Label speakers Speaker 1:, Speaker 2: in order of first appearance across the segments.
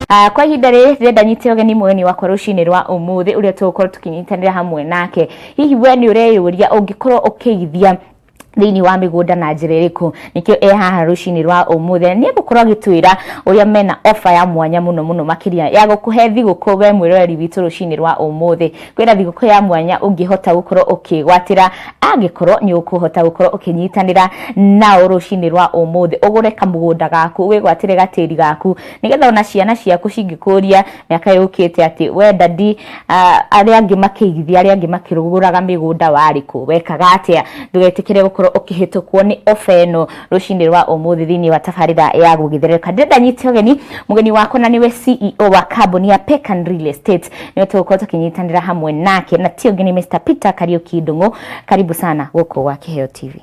Speaker 1: Kwa ihinda rĩrĩ ndĩrenda nyite ũgeni mũgeni wakwa rũcinĩ rwa ũmũthĩ ũrĩa tũgũkorwo tũkĩnyitanĩra hamwe nake. Hihi we nĩ ũreyũria ũngĩkorwo ũkĩigithia thĩinĩ wa mĩgũnda na njĩra ĩrĩkũ? Nĩkĩo haha rũcinĩ rwa ũmũthĩ nĩ egũkorwo agĩtwĩra ũrĩa mena offer ya mwanya mũno makĩria ya gũkũhe thigũkũ we mwĩroreri witũ rũcinĩ rwa ũmũthĩ. Kwĩna thigũkũ ya mwanya ũngĩhota gũkorwo ũkĩgwatĩra angĩkorwo nĩ ũkũhota gũkorwo ũkĩnyitanĩra nao rũcinĩ rwa ũmũthĩ. Ũgũre kamũgũnda gaku, wĩgwatĩre gatĩri gaku, nĩgetha ona ciana ciaku cingĩkũria mĩaka yũkĩte atĩ we dadi arĩa angĩ makĩigithia, arĩa angĩ makĩrũgũraga mĩgũnda warĩ kũ, wekaga atĩa. Ndũgetĩkĩre gũkorwo ũkĩhĩtũkwo nĩ offer ĩno rũcinĩ rwa ũmũthĩ thĩinĩ wa tabarĩra ya gũgĩthererũka. Ndĩrenda nyite mũgeni wakwa na nĩwe CEO wa kambuni ya Pecan Real Estate. Nĩwe tũgũkorwo tũkĩnyitanĩra hamwe nake na ti ũngĩ nĩ Mr. Peter Kariuki Ndung'u. Karibu sana gũkũ gwa Kĩheo TV.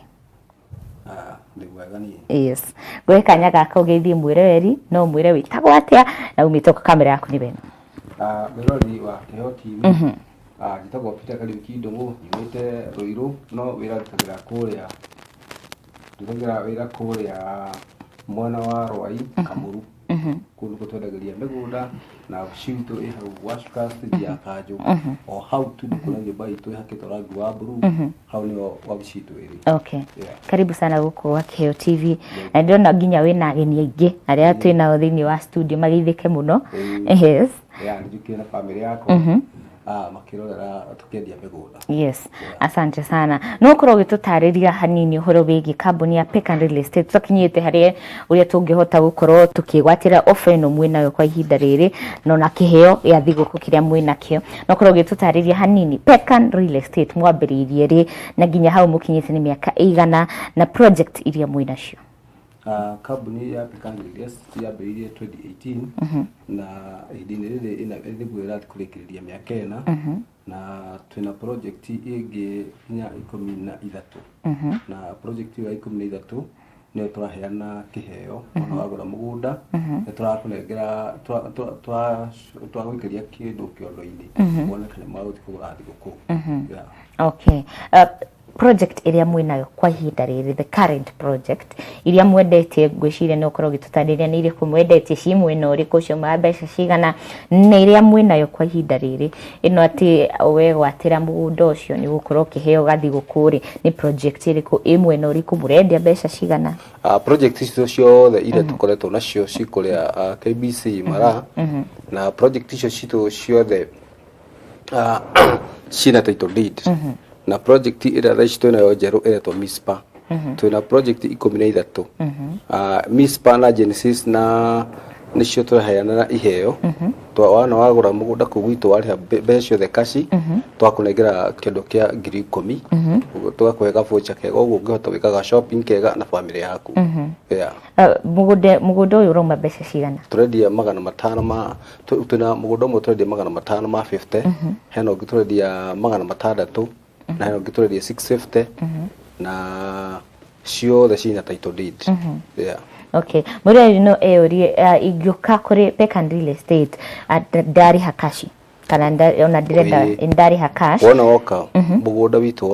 Speaker 1: Yes. Gwe kanya gaka ũgeithie mwĩroreri, no mwĩre wĩtagwo atĩa na umĩte kamera yaku nĩ wena.
Speaker 2: Mwĩroreri wa Kĩheo TV. Njĩtagwo Peter Kariuki Ndung'u, nyumĩte Rũirũ no wĩra ndutagĩra wĩra kũrĩa mwena wa Rwai Kamũru. Kũndũ gũtwendagĩria mĩgũnda na citũ ĩ hau gwacuka stage ya Kanjũ. O hau tu kuna nyũmba itũ ĩhakĩtwo rangi wa blue, hau nĩho wabici itũ ĩrĩ.
Speaker 1: Okay. Karibu sana gũkũ gwa Kĩheo TV. Na ndĩrona nginya wĩna ageni aingĩ arĩa twĩnao thĩinĩ wa studio magĩithĩke mũno. Yes.
Speaker 2: Nĩjũkire na family yakwa. Makĩrorera tũkĩendia mĩgũnda.
Speaker 1: Yes. Asante sana. No ũkorwo ũgĩtũtarĩria hanini ũhoro wĩgiĩ kambuni ya Pecan Real Estate. Tũkinyĩte harĩa ũrĩa tũngĩhota gũkorwo tũkĩgwatĩra offer ĩno mwĩnayo kwa ihinda rĩrĩ no na kĩheo ya thigũkũ kĩrĩa mwĩnakĩo. No ũkorwo ũgĩtũtarĩria hanini Pecan Real Estate mwambĩrĩirie rĩ na nginya hau mũkinyĩte nĩ mĩaka ĩigana na project iria mwĩnacio.
Speaker 2: Kambuni ya Pecan Real Estate yambĩrĩirie 2018 na ihinda rĩrĩ nĩguo ĩrakũrĩkĩrĩria mĩaka ĩna na twĩna project ĩngĩ ya 13 na project ya 13 nĩyo tũraheana kĩheo ona wagũra mũgũnda nĩ tũrakũnengera twagũikĩria kĩndũ kĩondo-inĩ wone kana magũthiĩ kũgũra thigũkũ.
Speaker 1: Okay. Project iria mwĩnayo kwa ihinda rĩrĩ, the current project iria mwendetie, ngwĩciria nĩ ũkorwo ũgĩtũtarĩria nĩ irĩkũ mwendetie, ci mwena ũrĩkũ, cio ma mbeca cigana, nĩ iria mwĩnayo kwa ihinda rĩrĩ. Ĩno atĩ wegwatĩra mũgũnda ũcio nĩ gũkorwo ũkĩheo gathigũkũ rĩ, nĩ project irĩkũ, ĩ mwena ũrĩkũ, mũrendia mbeca cigana?
Speaker 2: Project icio ciothe iria tũkoretwo nacio cikũrĩa KBC Mara na project icio citũ ciothe ciĩna title deed. Na project ĩrĩa thaici twĩnayo njerũ ĩretwo MISPA. Twĩna project 13. MISPA na Genesis na nĩcio tũraheana na iheo. Wana wagũra mũgũnda kũu gwitũ warĩha mbeca ciothe kaci, twakũnengera kĩndũ kĩa 10,000. Tũgakũhe voucher kega ũguo ũngĩhota gwĩkaga shopping kega na family yaku.
Speaker 1: Mũgũnda ũyũ ũrauma mbeca cigana?
Speaker 2: Tũrendia 500 twĩna mũgũnda ũmwe tũrendia 550. Hena ũngĩ tũrendia 600 na hena ũngĩ tũrendia 650 na ciothe ciĩna title deed.
Speaker 1: Okay. Mũreri no eyũrie ingĩũka kũrĩ Pecan Real Estate ndarĩha kaci kana ona ndĩrenda ndarĩha cash.
Speaker 2: Wona woka mũgũnda witũ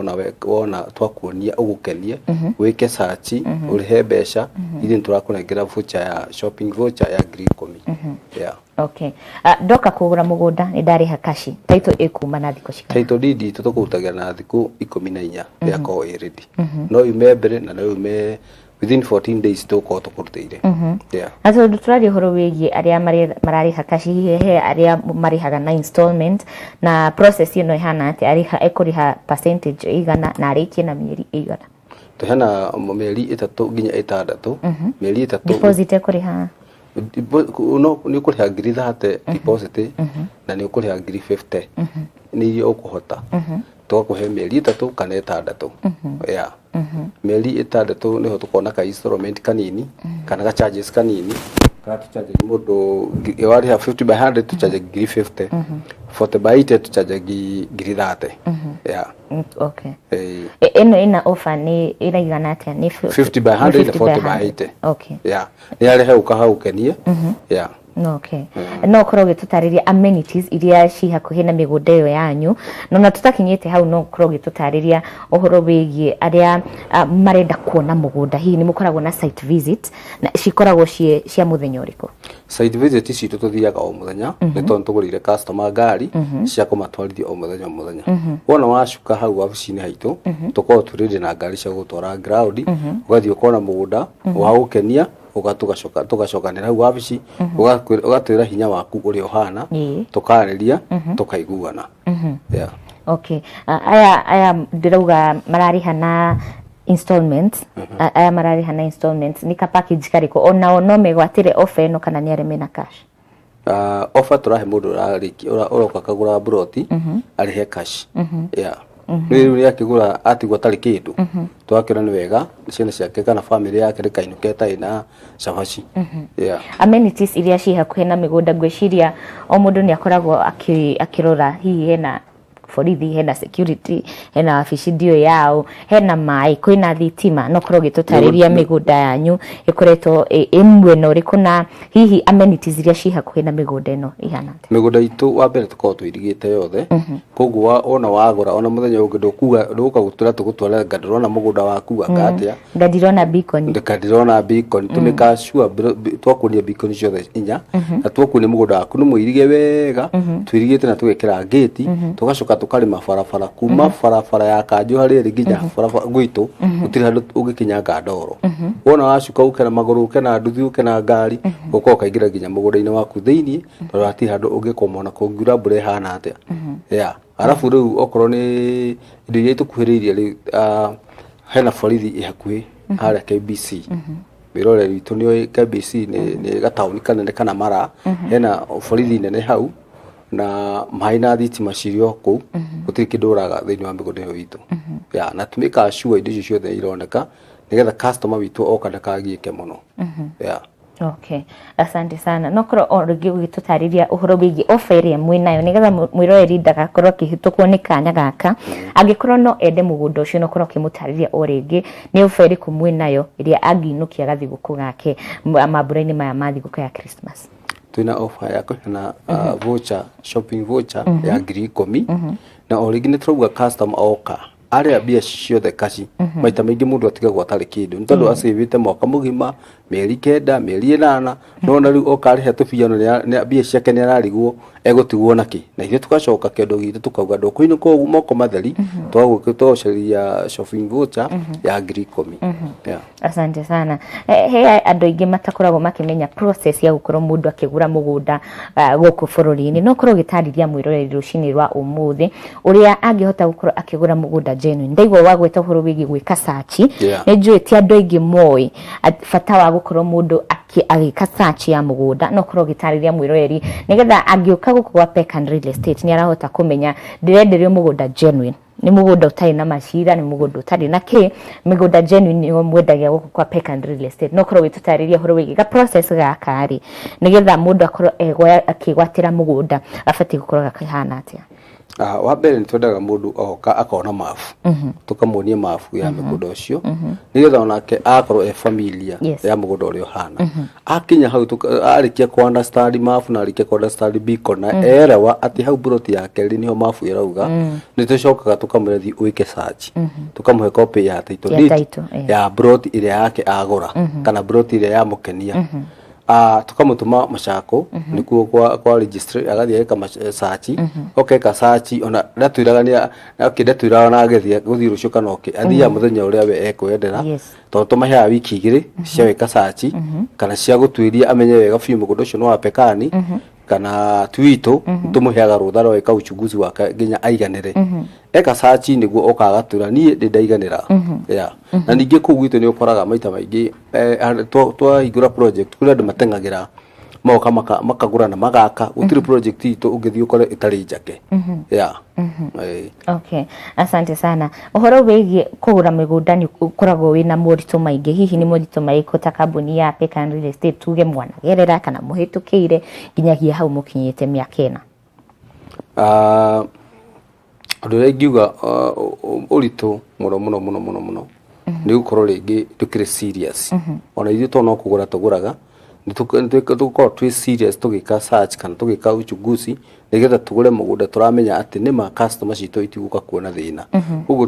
Speaker 2: wona twakuonia ũgũkenie wĩke search ũrĩhe mbeca iria tũrakũnengera voucher ya shopping voucher ya 10,000.
Speaker 1: Okay. Ndoka kũgũra mũgũnda nĩ ndarĩha kaci, title ĩkuma na thikũ cigana?
Speaker 2: Title deed tũkũrutagira na thikũ 14 yakorwo ĩ ready. No yume mbere na no yume within 14 days tũkorwo tũkũrutĩire.
Speaker 1: Na tondũ tũraria ũhoro wĩgiĩ arĩa mararĩha kaci, he arĩa marĩhaga na installment na process ĩno ĩhana atĩ ekũrĩha percentage ĩigana na arĩkie na mĩeri ĩigana?
Speaker 2: Hena mĩeri 3 nginya 6. Mĩeri 3
Speaker 1: deposit ekũrĩha
Speaker 2: nĩ ũkũrĩha 30,000 deposit na nĩ ũkũrĩha 50,000 nĩ iria ũkũhota. Tũgakũhe mĩeri 3 kana 6. Mĩeri 6 nĩho tũkona ka installment kanini kana ga charges kanini kana tũcharge mũndũ warĩha 50 by 100 tũcharge 50,000. 40 by 80 tũcharge 30,000.
Speaker 1: Okay. Ĩno ĩna offer nĩ ĩraigana atĩa? Nĩ
Speaker 2: 50 by 100 na 40 by 80.
Speaker 1: Okay.
Speaker 2: Nĩ arĩhe ũkahau kenie.
Speaker 1: Okay. No korwo gitutariria amenities iria ci hakuhi na migunda iyo yanyu na tutakinyite hau no korwo gitutariria uhoro wigie aria marenda kuona mugunda hihi ni mukoragwo na site visit na cikoragwo cia muthenya uriku
Speaker 2: site visit ici tututhiaga o muthenya ni tondu tugurire customer ngari cia kumatwarithia o muthenya wona wacuka hau wabici-ini haitu tukorwo turinde na ngari cia gutwara ground ugathii ukona mugunda wa gukenia tugacokanira hau wabici ugatwira hinya waku uri ohana tukariria tukaiguana. Yeah.
Speaker 1: Okay. Aya ndirauga marariha na installments aya marariha na installments ni ka package kariko ona no megwatire offer no kana ni areme na cash.
Speaker 2: Offer turahe mundu uroka kagura broti arihe cash. Yeah. Ni yakigura atigwa tari kindu twakira ni wega ciana ciake kana family yake rikainuketa ina cabaci. Yeah.
Speaker 1: Amenities iria ci hakuhe na migunda gwiciria o mundu ni akoragwo akirora hihi hena borithi hena security hena wabici ndio yao hena mai kwina thitima no korwo gitutariria migunda yanyu ikoretwo imwe no riku na hihi amenities iria ci hakuhe na migunda ino ihana
Speaker 2: migunda itu wa mbere tukorwo twirigite yothe koguo ona wagura ona muthenya ungi nduka gutura tugutwara ngadirona mugunda waku akatia
Speaker 1: ngadirona beacon
Speaker 2: tumika sure twakuria beacon ciothe inya na twakuria mugunda waku ni muirige wega twirigite na tugekira gate tugacoka tukari mafarafara kuma farafara ya kanjo hari nginya farafara gwitu utiri handu ugikinya ngandoro wona wacuka ukena maguru ukena nduthi ukena ngari uko kaingira nginya mugunda-ini waku thiini tondu ati handu ungikomona kungiura mbura hana atia. Yeah. Arafu riu okorwo ni indo iria itukuhiriirie ri hena borithi ihakuhi haria KBC mirore ritu ni KBC ni gatauni kanene kana mara hena borithi nene hau na maina thitima cirio ku gutiri kindu uraga thiini wa migunda iyo witu. Ya na tumika sure indo icio ciothe ironeka nigetha customer witu oka ndakagiike muno. Yeah.
Speaker 1: Okay, asante sana. No korwo origi gitutariria uhoro wigi offer iria mwinayo nigetha mwiroreri ndagakorwo kihitukwo ni kanya gaka angikorwo no ende mugunda ucio no korwo kimutariria origi ni offer iriku mwinayo iria anginukia gathiguku gake mambura-ini maya mathiguku ya Christmas.
Speaker 2: Twina offer ya kuhena voucher shopping voucher ya 10,000 na origi ni turauga customer oka aria bia ciothe kaci maita maingi mundu atigagwo atari kindu ni tondu acivite mwaka mugima mieri 9 mieri 8 no na riu okarihe tubiano ni bia ciake ni ararigwo egutigwo naki na ithe tugacoka kendo gitu tukauga ndukuinuka ugu moko matheri twagukitoceria shopping voucher ya 10,000. Yeah.
Speaker 1: Asante sana. He andu aingi matakoragwo makimenya process ya gukorwo mundu akigura mugunda guku bururi-ini no korwo gitariria mwiroreri rucini rwa umuthi uria angihota gukorwo akigura mugunda genuine ndaigwa wagweta uhoro wigi gwika search ni njui ti andu aingi moi fata wa gukorwo mundu agika search ya mugunda no korwo gitariria mwiroreri nigetha angiuka guku gwa Pecan Real Estate ni arahota kumenya ndirenderio mugunda genuine ni mugunda utari na macira ni mugunda utari na ki migunda genuine ni mwendagia guku kwa Pecan Real Estate no korwo gitutariria uhoro wigi ga process gaka ari nigetha mundu akorwo akigwatira mugunda abati gukorwo gakihana atia.
Speaker 2: Wa mbere ni twendaga mundu oka akona mafu tukamuonia mafu ya mugunda ucio nigetha onake akorwo familia ya mugunda urio hana akinya hau arikia ku understand mafu na arikia ku understand beacon na erewa ati hau broti yake ri niho mafu irauga ni tucokaga tukamwethi uike search tukamuhe copy ya title ya broti ile yake agura kana broti ile ya mukenia tukamutuma macako nikuo kwa registry agathie eka search okeka search ona ndatwiragania akindetwiraga na agethie guthii rucio kana oke athia muthenya uria we ekwendera to tumahe wiki igiri cia weka search kana cia gutwiria amenye wega biu mugunda ucio no wa Pekani kana twitu tumuheaga rutha rwa eka uchunguzi wake nginya aiganire eka search niguo okagatura ni ndaiganira. Yeah. Na ningi ku gwitu ni ukoraga maita maingi twa igura project kuri andu matengagira moka makagura na magaka utiri project ito ungithii ukore itari njake. Yeah.
Speaker 1: Okay, asante sana. Uhoro wigi kugura migunda ni ukoragwo wina muritu maingi hihi ni muritu maiko ta kambuni ya Pecan Real Estate tuge mwanagerera kana muhitukire nginyagia hau mukinyite miaka ina.
Speaker 2: Ndu ngiuga uritu muno ni gukorwo ringi tukire serious ona ithu to no kugura tuguraga tukorwo twi serious tugika search kana tugika uchunguzi nigetha tugure mugunda turamenya ati nima customer citũ itiguka kuona thina uguo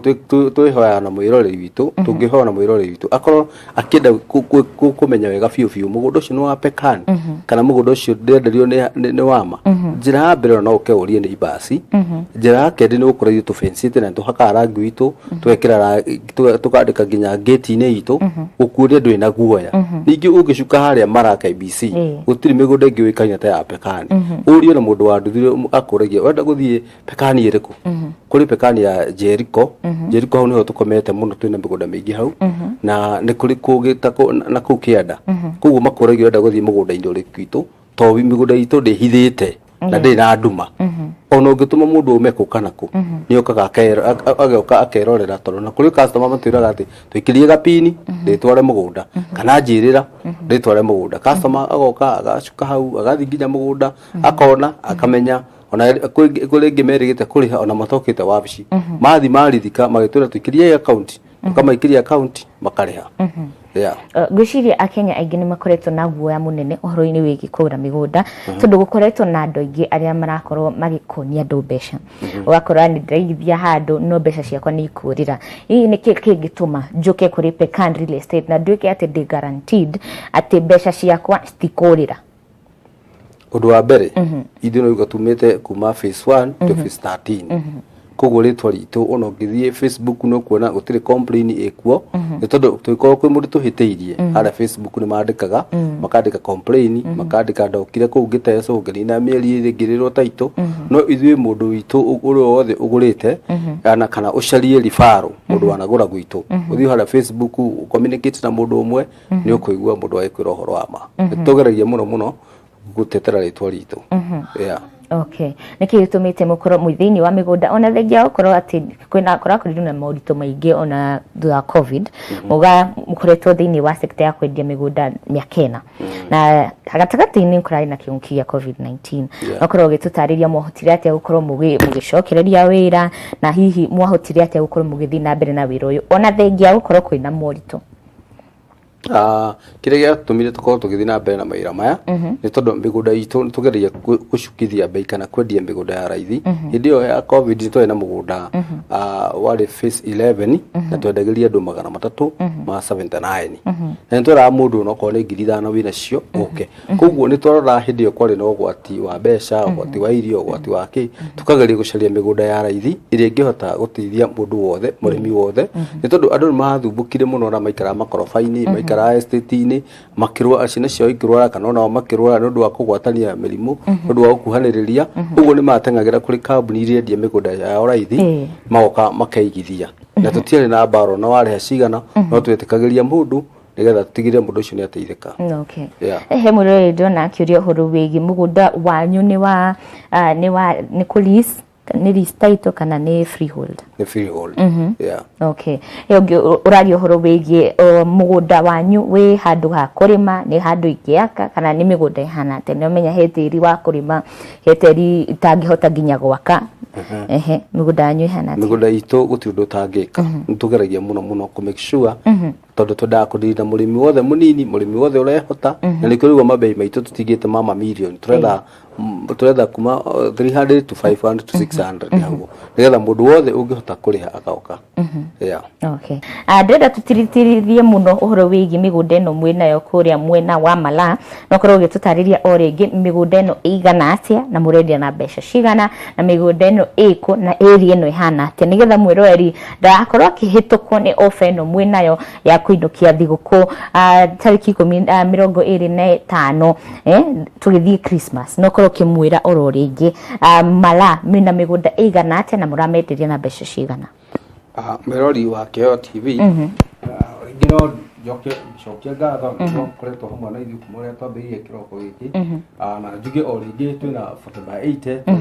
Speaker 2: twihoya na mwiroreri witu tungihoya na mwiroreri witu akorwo akienda kumenya wega biu mugunda ucio ni wa Pekani kana mugunda ucio ndenderio ni wama njira ya mbere no ukeurie ni basi njira ya kendi ni gukorwo tu fencete na tuhaka rangi witu twekira tukandika nginya gate-ini itu ukuria ndwi na guoya ningi ungicuka haria Maraka IBC gutiri migunda ingi wikaine ta ya Pekani urie na mundu wa nduthire akuragia wenda guthie Pekani iriku kuri Pekani ya Jericho hau niho tukomete muno twina migunda mingi hau na ni kuri kugitako na ku kianda kuguo makuragia wenda guthie mugunda indi uri kwitu to migunda itu ndihithite na ndi na nduma ona ungituma mundu umeko kanaku ni okaga agoka akerorera toro na kuri customer matwiraga ati twikirie gapini nditware mugunda kana njirira nditware mugunda customer agoka agacuka hau agathi nginya mugunda akona akamenya ona kuri ngimerigite kuriha ona matokite wabici mathi marithika magitwira twikirie account tukamaikiria account makariha
Speaker 1: gwiciria akenya aingĩ nĩ makoretwo na guoya munene ũhoro-inĩ wĩgiĩ kũgũra mĩgũnda tondũ gũkoretwo na andũ aingĩ arĩa marakorwo magĩkonia andũ mbeca ũgakora nĩ ndĩraigithia handũ no mbeca ciakwa nĩ ikũrĩra hihi nĩ kĩĩ kĩngĩtũma njoke kũrĩ Pekani Real Estate na nduĩke atĩ ndĩ guaranteed atĩ mbeca ciakwa citikũrĩra?
Speaker 2: Ũndũ wa mbere ithuĩ no tumĩte kuma phase 1 to phase 13 koguo ritwa ritu ona ngithie Facebook no kuona gutire complain ikuo ni tondu twikoro kwi mundu tuhiteirie ara Facebook ni mandikaga makandika complain makandika ndokire ku ngiteso ngirina mieri iri ngirirwo taito no ithuĩ mundu witu urio wothe ugurite ana kana ucarie rifaro mundu wanagura gwitu uthio hara Facebook communicate na mundu umwe ni ukuigua mundu aikwira uhoro wa ma tugeragia muno gutetera ritwa ritu
Speaker 1: Okay. Niki gitumite mukoro muthini wa migunda ona thengia ukorwo ati kwina korakorirwo na maurito maingi ona thutha COVID muga mukoretwo thini wa sector ya kwendia migunda miakena na hagatagati-ini kurari na kiungi ya COVID-19 ukorwo gitutariria mohotire atia gukorwo mugicokereria wira na hihi mohotire atia gukorwo mugithii na mbere na wira uyu ona thengia gukorwo kwina maurito?
Speaker 2: Kire giatumire tukorwo tugithi na mbere na maira maya ni tondu migunda itu tugereria gucukithia bei kana kwendia migunda ya raithi hindi yo ya COVID twari na mugunda wari phase 11 na twendagiria andu 379 na ntwara mundu no kone ngirithana wina cio okay koguo ni twarora hindi yo kwari no gwati wa mbeca gwati wa irio gwati wa ki tukageria gucaria migunda ya raithi iria ingihota gutithia mundu wothe murimi wothe ni tondu andu mathumbukire muno na maikara makorofa-ini kara estate-ini makirwa acina cio ikirwara kana ona makirwara nundu wa kugwatania mirimu nundu wa kuhaniriria uguo ni matengagira kuri kambuni iria endia migunda ya raithi magoka makaigithia na tutiari na baro na wariha cigana no twetikagiria mundu nigetha tutigire mundu ucio ni ateithika.
Speaker 1: Okay. He murore ndona akiuria uhoro wigi mugunda wanyu ni kulis ni lease kana ni freehold?
Speaker 2: Ni freehold.
Speaker 1: Okay. Ungi urario horo wigi mugunda wanyu wi handu ha kurima ni handu ikiaka kana ni migunda ihana ate ni umenya he tiri wa kurima he tiri itangihota nginya gwaka migunda yanyu ihana ate? Migunda
Speaker 2: itu guti undu tangika ntugeragia muno ku make sure tondu twendaga kudirira murimi wothe munini murimi wothe urehota na ni kurigwo mabei maitu tutigite mama million turenda kuma 300 to 500 to 600 hago nigetha mundu wothe ungihota kuriha agoka.
Speaker 1: Okay. Ndenda tutiritiririe muno uhoro wigi migunda eno mwinayo kuria mwena wa Mala no korwo gitutariria o ringi migunda eno igana atia na murendia na mbeca cigana na migunda eno iko na area eno ihana atia nigetha mwiroreri ndakorwo akihitukwo ni ofa eno mwinayo ya kuinukia thiguku tariki 25 tugithie Christmas no korwo kimwira oro ringi Mala mina migunda igana atia na muramenderia na mbeca cigana?
Speaker 2: Merori wa Keo TV ngiro jokia ngatho no koretwo hamwe na ithuĩ kuma ũrĩa twambĩrĩirie kĩroko gĩkĩ na njuge o rĩngĩ twĩna 40/80 twĩ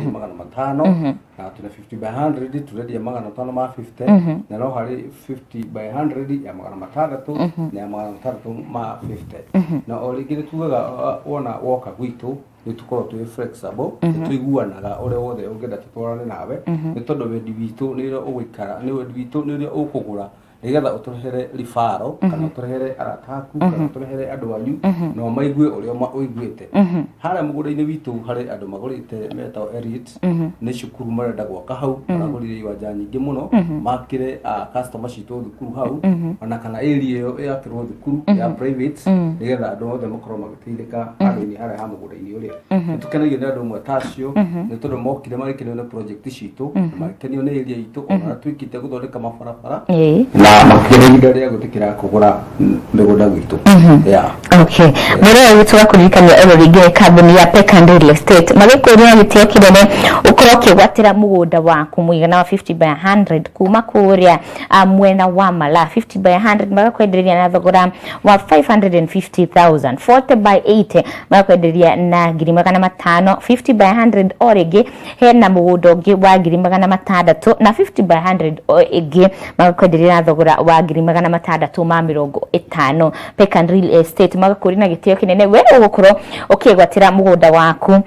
Speaker 2: 500 na twĩna 50/100 tũrendia 550 na no harĩ 50/100 ya 600 na ya 650 na o rĩngĩ nĩtugaga wona woka gwitũ ni tukorwo twi flexible tuiguanaga ore wothe ungenda tutwarane nawe ni tondu wendi witu ni ro ugikara ni wendi witu ni ro ukugura nigetha uturehere referral kana uturehere arataku kana uturehere andu anyu no maigue uria uiguite hara mugunda-ini witu hari andu magurite metao Elite ni cukuru marenda gwaka hau maragurire iwanja nyingi muno makire customer citu thukuru hau ona kana area iyo yakirwo thukuru ya private nigetha andu othe makorwo magiteithika handu-ini haria ha mugunda-ini uria tukenagio ni andu amwe tacio ni tondu mokire marikenio ni project citu marikenio ni area itu ona twikite guthondeka mabarabara na makire ihinda ria gutikira kugura migunda gwitu
Speaker 1: okay mero witu wa kuririkania ringi kambuni ya Pecan Real Estate magikuria gitio kinene ukoro kigwatira mugunda waku muigana wa 50 by 100 kuma kuria mwena wa Mala 50 by 100 magakwenderia na thogora wa 550,000 40 by 80 magakwenderia na ngiri magana matano 50 by 100 origi hena mugunda ungi wa ngiri magana matandatu na 50 by 100 origi magakwenderia na thogora wa ngiri magana matandatu ma 50 Pecan Real Estate magakuri na gitio kinene we ugukorwo ukigwatira mugunda waku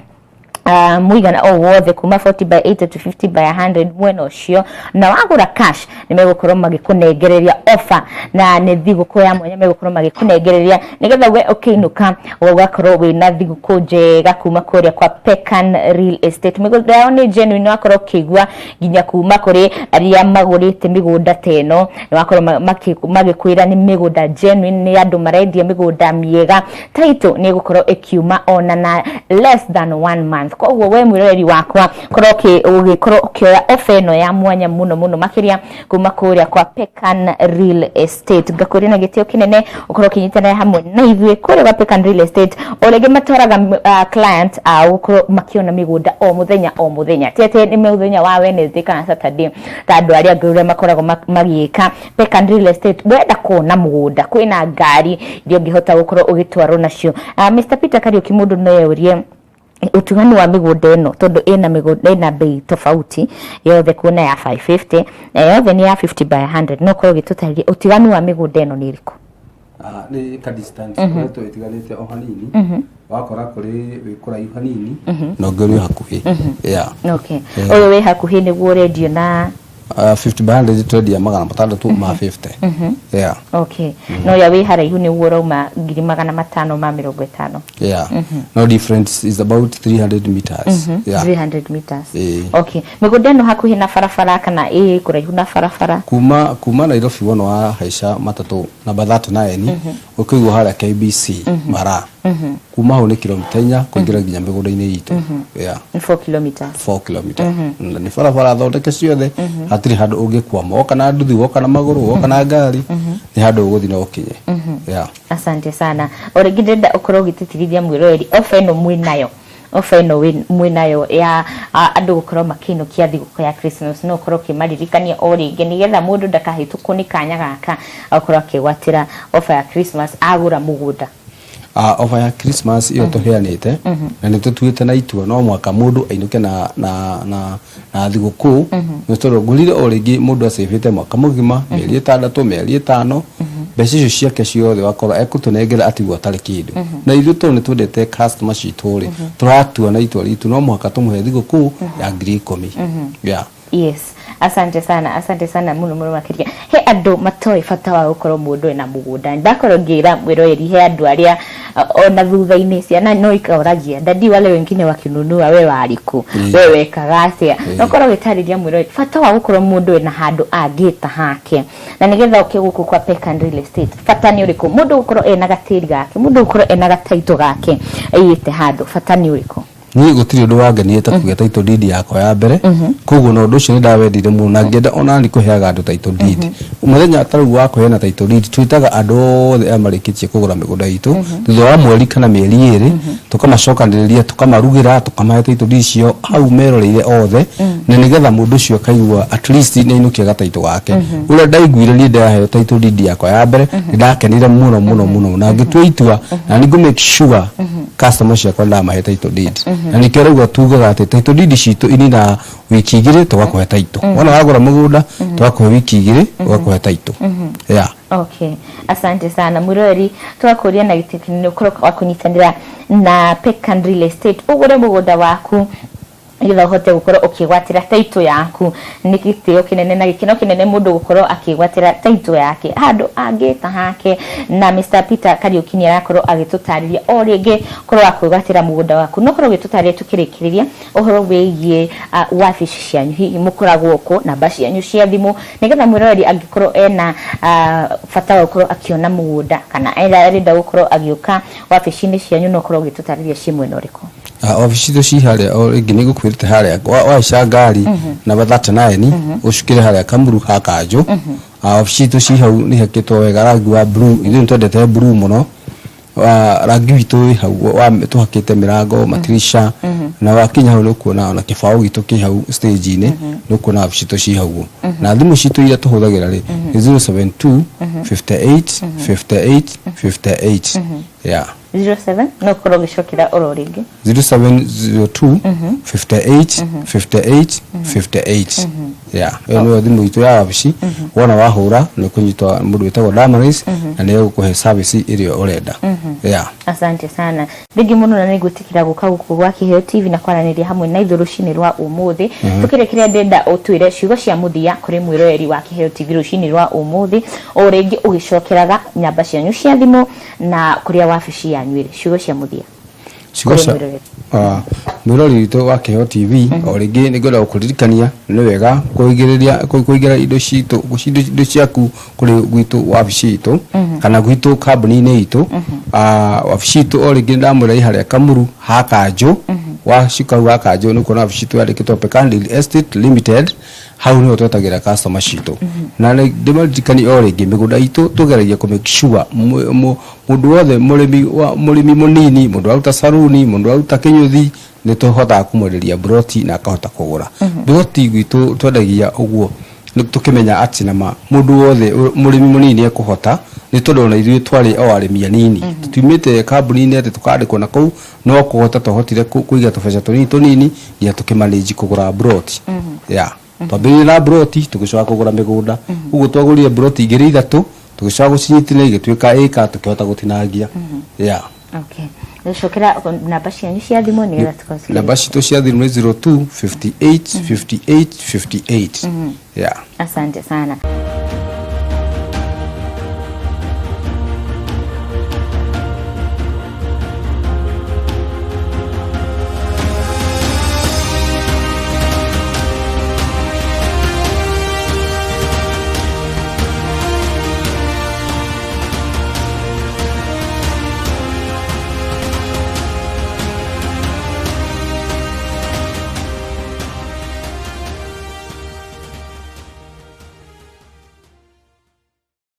Speaker 1: muigana wothe kuma 40 by 80 to 50 by 100 mwena ucio na wagura cash nimegukorwo magikunengereria offer na ni thiguku ya mwanya megukorwo magikunengereria nigetha we ukiinuka ugakorwo wina thiguku njega kuma kuria kwa Pecan Real Estate migunda yao ni genuine wakorwo kigwa nginya kuma kuri aria magurite migunda teno ni wakorwo magikwira ni migunda genuine ni andu marendia migunda miega title ni gukorwo ikiuma ona na less than 1 month kwa uwe we mwireri wakwa korwo ukioya offer ino ya mwanya muno makiria kuma kuria kwa Pecan Real Estate ngakuri na gitio kinene ukorwo kinyitana hamwe na ithwe kuria kwa Pecan Real Estate orege matoraga client au ukorwo makiona migunda o muthenya tete ni muthenya wa Wednesday kana Saturday tandu aria ngure makoragwo magiika Pecan Real Estate wenda kuona mugunda kwina ngari ndio ngihota gukorwo ugitwarwo nacio Mr Peter Kariuki mundu no yurie utugani wa migunda ino tondu ina migunda ina bei tofauti yothe kuna ya 550 yothe ni ya 50 by 100 no ko gitutari utugani wa migunda ino ni iriku
Speaker 2: ni ka distance kwa to itiganite o hanini wakora kuri wikura yu hanini no ngori hakuhi
Speaker 1: okay oyo we hakuhi ni guo radio na
Speaker 2: 50 by 100 trade ya magana matandatu ma 50
Speaker 1: okay no ya we haraihu ni guo rauma ngiri magana matano ma 50
Speaker 2: no difference is about 300 meters
Speaker 1: 300 meters okay migunda no hakuhi na farafara kana kuraihu na farafara
Speaker 2: kuma Nairobi wono wa haisha matatu namba 39 ukigwa haria KBC mara kuma ho ni kilomita 4 kuingira nginya migunda-ini yitu
Speaker 1: 4 kilometers
Speaker 2: ni farafara thondeke ciothe hatiri handu ungikwama kana nduthi woka na maguru woka na ngari ni handu uguthi no ukinye
Speaker 1: asante sana origidenda ukorwo gititirithia mwirori offer no mwinayo ya andu gukorwo makinukia thiguku ya Christmas no ukorwo kimaririkania o ringi nigetha mundu ndakahituku ni kanya gaka ukorwo akigwatira offer ya Christmas agura mugunda
Speaker 2: offer ya Christmas iyo tuheanite na nitutuite na itua no mwaka mundu ainuke na thiguku nitoro ngurire o ringi mundu acevite mwaka mugima mieri 6 mieri 5 mbeca icio ciake ciothe wakorwo ekutunengera atigwo atari kindu na ithuĩ tu nĩ twendete customer citũ rĩ tũratua na itua ritu no mwaka tũmũhe thigũkũ ya 10,000
Speaker 1: yes asante sana muno makiria he andu matoi fata wa gukoro mundu ena mugunda ndakorwo ngira mwirori he andu aria ona thutha-ini ciana no ikauragia ndadi wale wengine wakinunua we wariku we wekaga atia no korwo gitariria mwirori fata wa gukoro mundu ena handu angita hake na nigetha ukiguku kwa Pecan Real Estate fata ni uriku mundu gukoro ena gatiri gake mundu gukoro ena gataito gake eyite handu fata ni uriku
Speaker 2: ni gutiri undu wangenie ta kuga title deed yakwa ya mbere koguo no undu ucio ni ndawendire muno na ngenda ona ni kuheaga andu title deed muthenya taru wa kuheana title deed twitaga andu othe amarikitie kugura migunda itu thutha wa mweri kana mieri 2 tukamacokaniriria tukamarugira tukamahe title deed cio hau meroreire othe na nigetha mundu ucio kaigua at least ni inukia gataito gake ule ndaiguire ni ndahe title deed yakwa ya mbere ndakenire muno na ngitua itua na ni go make sure customer ciakwa ndamahe title deed na nikeragwa tugaga ati title deed citu inina wiki 2 tugakuhe title wana wagura mugunda tugakuhe wiki 2 ugakuhe title
Speaker 1: okay asante sana mwirori twakuria na gitikinio kuro wa kunyitanira na Pecan Real Estate ugure mugunda waku nĩgetha ũhote gũkorwo ũkĩgwatĩra taito yaku. Nĩ gĩtĩo kĩnene na gĩkeno kĩnene mũndũ gũkorwo akĩgwatĩra taito yake handũ angĩta hake. Na Mr. Peter Kariuki nĩ arakorwo agĩtũtarĩria o rĩngĩ korwo akĩgwatĩra mũgũnda waku. No korwo gĩtũtarĩria tũkĩrĩkĩrĩria ũhoro wĩgiĩ wabici cianyu, hihi mũkoragwo kũ, namba cianyu cia thimũ, nĩgetha mwĩroreri angĩkorwo ena bata wa gũkorwo akĩona mũgũnda kana arenda gũkorwo agĩũka wabici-inĩ cianyu, no korwo gĩtũtarĩria ciĩ mwena ũrĩkũ?
Speaker 2: Wabici tu ci harĩa o rĩngĩ nĩ gũkwĩrĩte harĩa waica ngari namba 39 ũcukĩre harĩa Kamuru ha Kanjũ. Wabici tu ci hau nĩ hakĩtwo wega rangi wa blue, ithuĩ nĩ twendete blue mũno. Rangi witũ hau tũhakĩte mĩrango, matirisha, na wakinya hau nĩ ũkuona ona kĩbaũ gitũ kĩ hau stage-inĩ, nĩ ũkuona wabici tu ci hau. Na thimũ citũ iria tũhũthagĩra rĩ 072 58 58 58. Yeah.
Speaker 1: 07 no korwo gĩcokera oro rĩngĩ
Speaker 2: 0702 58 58 58. Yeah, nĩ thimũ itũ ya wabici. Wona wahũra nĩ kũnyitwa mũndũ wĩtagwo Damaris na nĩ egũkũhe service ĩrĩa ũrenda. Yeah.
Speaker 1: Asante sana. Thengi mũno na nĩngwĩtĩkĩra gũka gũkũ gwa Kĩheo TV na kwaranĩria hamwe na ithuĩ rũcinĩ rwa ũmũthĩ. Tũkĩrĩkĩrĩa ndenda ũtwĩre ciugo cia mũthia kũrĩ mwĩroreri wa Kĩheo TV rũcinĩ rwa ũmũthĩ, o rĩngĩ ũgĩcokeraga nyamba cianyu cia thimũ na kũrĩa wabici yanyu ĩrĩ. Ciugo cia mũthia.
Speaker 2: Ciugo cia mwĩroreri witũ wa Kĩheo TV, o rĩngĩ nĩngwenda gũkũririkania nĩ wega kũigĩra indo citũ, indo ciaku kũrĩ gwitũ wabici itũ kana gwitũ kambuni-inĩ itũ. Wabici itũ o rĩngĩ ndamũrei harĩa Kamuru ha Kanjũ. Wacika wa Kanjũ nĩ kuona wabici itũ yandĩkĩtwo Pekandi Estate Limited. Hau nĩho twetagĩra customer citũ. Na ndĩmaririkani o rĩngĩ mĩgũnda itũ tũgeragia kũ make sure mũndũ wothe mũrĩmi mũnini, mũndũ aruta saruni, mũndũ aruta kĩnyũthi, nĩ tũhotaga kũmwenderia broti na akahota kũgũra. Broti gwitũ twendagia ũguo nĩ tũkĩmenya atĩ nama mũndũ wothe mũrĩmi mũnini ekũhota, nĩ tondũ ona ithuĩ twarĩ o arĩmi anini. Tũtiumĩte kambuni-inĩ atĩ tũkandĩkwo na kũu, no kũhota twahotire kũiga tũbeca tũnini nginya tũkĩmanage kũgũra broti. Yeah. Twambĩrĩirie na broti tũgĩcoka kũgũra mĩgũnda. Ũguo twagũrire broti igĩrĩ ithatũ, tũgĩcoka gũcinyitithania igĩtuĩka ĩka, tũkĩhota gũtinangia. Yeah.
Speaker 1: Okay. Gũcokera namba cianyu cia thimũ nĩgetha tũkasikia.
Speaker 2: Namba citũ cia thimũ nĩ 02 58 58 58. Yeah.
Speaker 1: Asante sana.